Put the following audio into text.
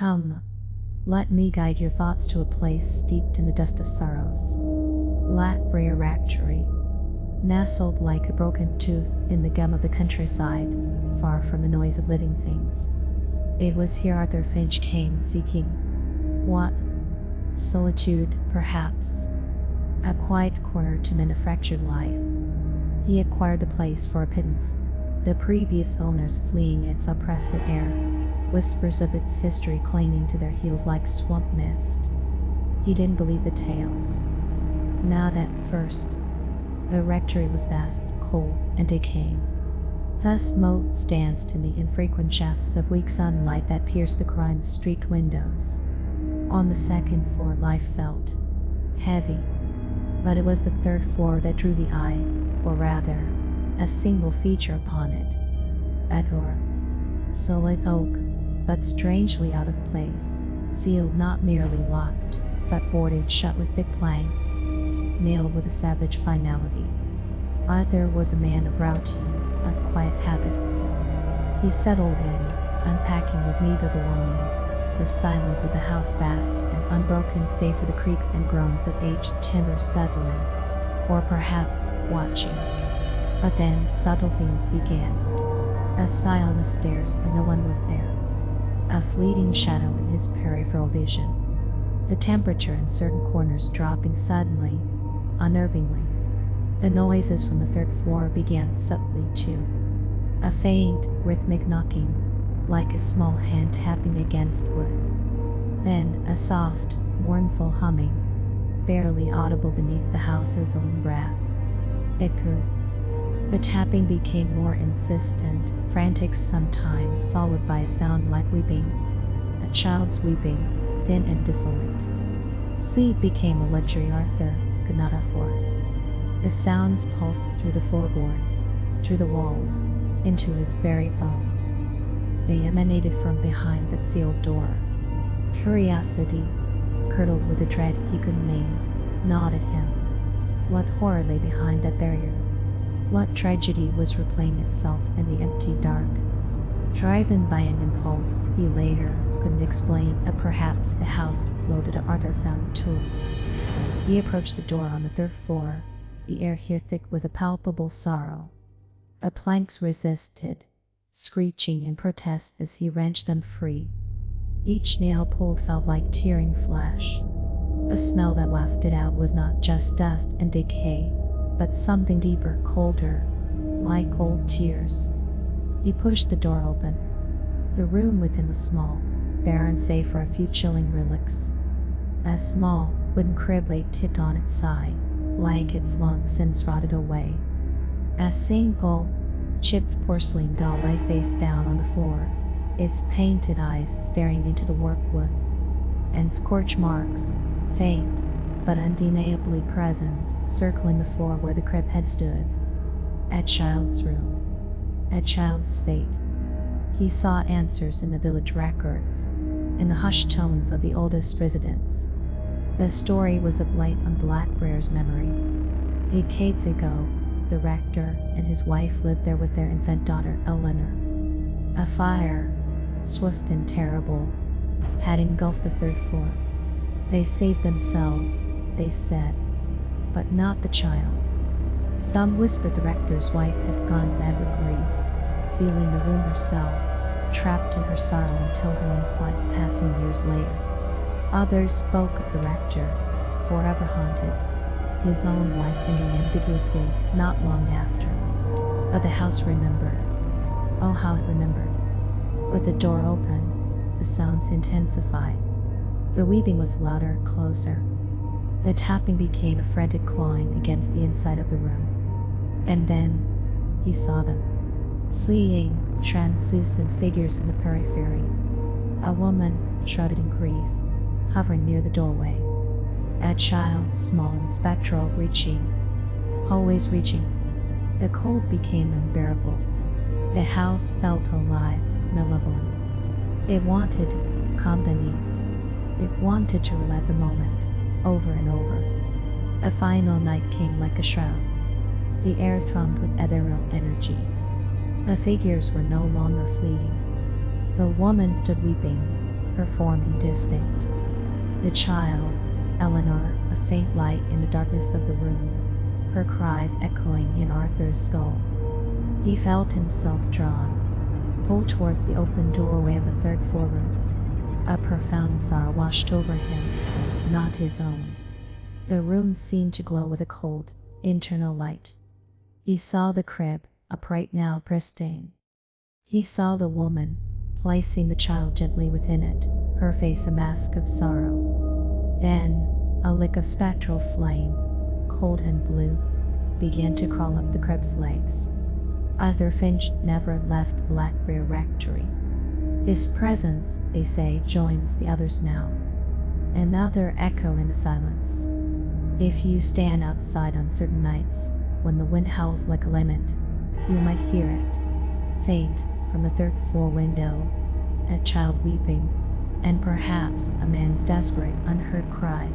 Come, let me guide your thoughts to a place steeped in the dust of sorrows. Blackbriar Rectory, nestled like a broken tooth in the gum of the countryside, far from the noise of living things. It was here Arthur Finch came seeking what? Solitude, perhaps. A quiet corner to mend a fractured life. He acquired the place for a pittance, the previous owners fleeing its oppressive air, whispers of its history clinging to their heels like swamp mist. He didn't believe the tales. Not at first. The rectory was vast, cold, and decaying. Thus motes danced in the infrequent shafts of weak sunlight that pierced the crime streaked windows. On the second floor life felt heavy, but it was the third floor that drew the eye, or rather, a single feature upon it. A door. Solid oak, but strangely out of place, sealed, not merely locked, but boarded shut with thick planks, nailed with a savage finality. Arthur was a man of routine, of quiet habits. He settled in, unpacking his meager belongings, the silence of the house vast and unbroken save for the creaks and groans of aged timber settling, or perhaps watching. But then subtle things began. A sigh on the stairs when no one was there. A fleeting shadow in his peripheral vision. The temperature in certain corners dropping suddenly, unnervingly. The noises from the third floor began subtly too. A faint, rhythmic knocking, like a small hand tapping against wood. Then a soft, mournful humming, barely audible beneath the house's own breath. It grew. The tapping became more insistent, frantic sometimes, followed by a sound like weeping. A child's weeping, thin and dissolute. Sleep became a luxury Arthur could not afford. The sounds pulsed through the floorboards, through the walls, into his very bones. They emanated from behind that sealed door. Curiosity, curdled with a dread he couldn't name, gnawed at him. What horror lay behind that barrier? What tragedy was replaying itself in the empty dark? Driven by an impulse he later couldn't explain, perhaps the house loaded Arthur found tools. He approached the door on the third floor, the air here thick with a palpable sorrow. The planks resisted, screeching in protest as he wrenched them free. Each nail pulled felt like tearing flesh. The smell that wafted out was not just dust and decay, but something deeper, colder, like old tears. He pushed the door open. The room within was small, barren save for a few chilling relics. A small wooden crib lay tipped on its side, blankets long since rotted away. A single, chipped porcelain doll lay face down on the floor, its painted eyes staring into the warped wood. And scorch marks, faint but undeniably present, circling the floor where the crib had stood. A child's room. A child's fate. He saw answers in the village records, in the hushed tones of the oldest residents. The story was a blight on Blackbriar's memory. Decades ago, the rector and his wife lived there with their infant daughter, Eleanor. A fire, swift and terrible, had engulfed the third floor. They saved themselves, they said, but not the child. Some whispered the rector's wife had gone mad with grief, sealing the room herself, trapped in her sorrow until her own quiet passing years later. Others spoke of the rector, forever haunted, his own wife ending ambiguously not long after. But the house remembered. Oh, how it remembered. With the door open, the sounds intensified. The weeping was louder, closer. The tapping became a frantic clawing against the inside of the room. And then, he saw them. Fleeing, translucent figures in the periphery. A woman, shrouded in grief, hovering near the doorway. A child, small and spectral, reaching. Always reaching. The cold became unbearable. The house felt alive, malevolent. It wanted company. It wanted to relive the moment, over and over. A final night came like a shroud. The air thrummed with ethereal energy. The figures were no longer fleeting. The woman stood weeping, her form indistinct. The child, Eleanor, a faint light in the darkness of the room, her cries echoing in Arthur's skull. He felt himself drawn, pulled towards the open doorway of the third-floor room. A profound sorrow washed over him, not his own. The room seemed to glow with a cold, internal light. He saw the crib, upright now pristine. He saw the woman, placing the child gently within it, her face a mask of sorrow. Then, a lick of spectral flame, cold and blue, began to crawl up the crib's legs. Arthur Finch never left Blackbriar Rectory. His presence, they say, joins the others now. Another echo in the silence. If you stand outside on certain nights, when the wind howls like a lament, you might hear it, faint from the third-floor window, a child weeping, and perhaps a man's desperate, unheard cry.